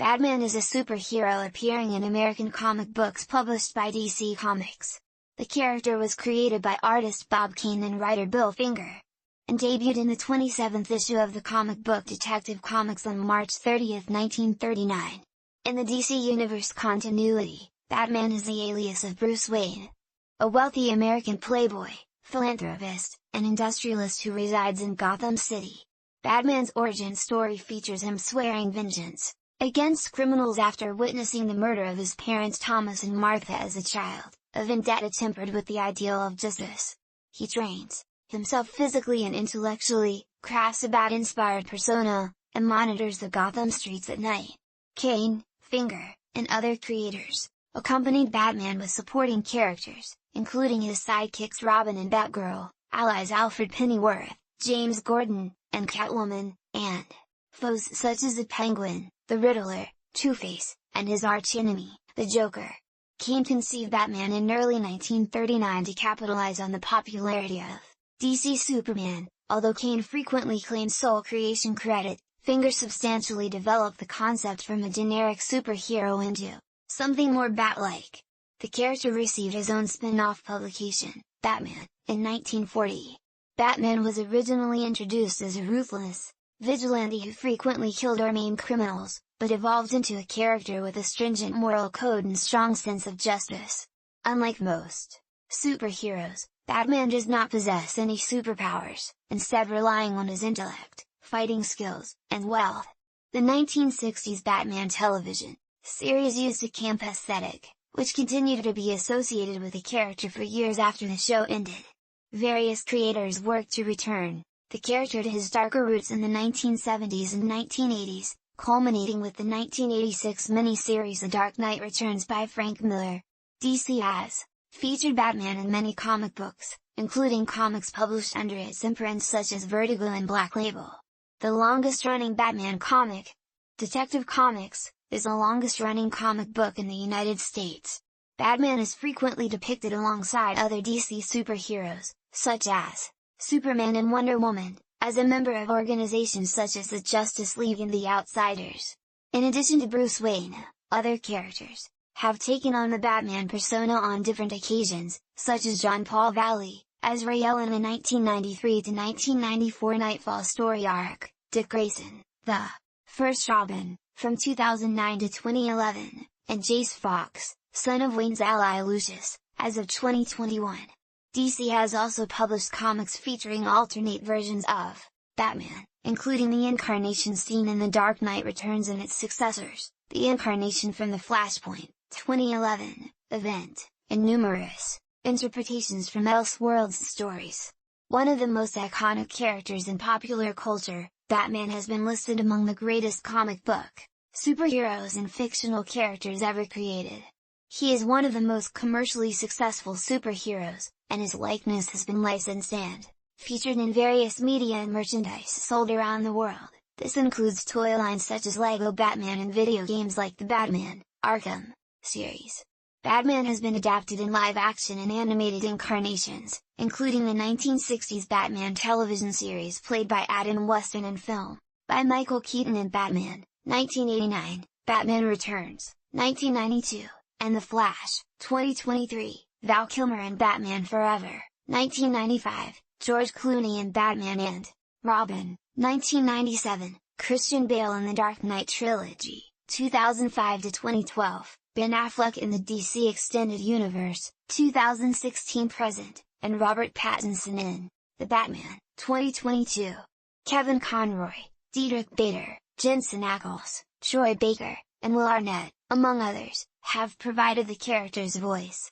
Batman is a superhero appearing in American comic books published by DC Comics. The character was created by artist Bob Kane and writer Bill Finger, and debuted in the 27th issue of the comic book Detective Comics on March 30, 1939. In the DC Universe continuity, Batman is the alias of Bruce Wayne, a wealthy American playboy, philanthropist, and industrialist who resides in Gotham City. Batman's origin story features him swearing vengeance against criminals after witnessing the murder of his parents Thomas and Martha as a child, a vendetta tempered with the ideal of justice. He trains himself physically and intellectually, crafts a Bat-inspired persona, and monitors the Gotham streets at night. Kane, Finger, and other creators accompanied Batman with supporting characters, including his sidekicks Robin and Batgirl, allies Alfred Pennyworth, James Gordon, and Catwoman, and foes such as the Penguin, the Riddler, Two-Face, and his arch-enemy, the Joker. Kane conceived Batman in early 1939 to capitalize on the popularity of DC Superman. Although Kane frequently claimed sole creation credit, Finger substantially developed the concept from a generic superhero into something more bat-like. The character received his own spin-off publication, Batman, in 1940. Batman was originally introduced as a ruthless vigilante who frequently killed or maimed criminals, but evolved into a character with a stringent moral code and strong sense of justice. Unlike most superheroes, Batman does not possess any superpowers, instead relying on his intellect, fighting skills, and wealth. The 1960s Batman television series used a camp aesthetic, which continued to be associated with the character for years after the show ended. Various creators worked to return the character to his darker roots in the 1970s and 1980s, culminating with the 1986 miniseries The Dark Knight Returns by Frank Miller. DC has featured Batman in many comic books, including comics published under its imprints such as Vertigo and Black Label. The longest-running Batman comic, Detective Comics, is the longest-running comic book in the United States. Batman is frequently depicted alongside other DC superheroes, such as Superman and Wonder Woman, as a member of organizations such as the Justice League and the Outsiders. In addition to Bruce Wayne, other characters have taken on the Batman persona on different occasions, such as John Paul Valley, as Ra'el in the 1993 to 1994 Nightfall story arc, Dick Grayson, the first Robin, from 2009 to 2011, and Jace Fox, son of Wayne's ally Lucius, as of 2021. DC has also published comics featuring alternate versions of Batman, including the incarnation seen in The Dark Knight Returns and its successors, the incarnation from the Flashpoint 2011 event, and numerous interpretations from Elseworlds stories. One of the most iconic characters in popular culture, Batman has been listed among the greatest comic book superheroes and fictional characters ever created. He is one of the most commercially successful superheroes, and his likeness has been licensed and featured in various media and merchandise sold around the world. This includes toy lines such as Lego Batman and video games like the Batman Arkham series. Batman has been adapted in live-action and animated incarnations, including the 1960s Batman television series played by Adam Weston and film by Michael Keaton and Batman, 1989, Batman Returns, 1992, and The Flash, 2023, Val Kilmer and Batman Forever, 1995, George Clooney and Batman and Robin, 1997, Christian Bale in the Dark Knight trilogy, 2005 to 2012, Ben Affleck in the DC Extended Universe, 2016-present, and Robert Pattinson in The Batman, 2022. Kevin Conroy, Diedrich Bader, Jensen Ackles, Troy Baker, and Will Arnett, among others, have provided the character's voice.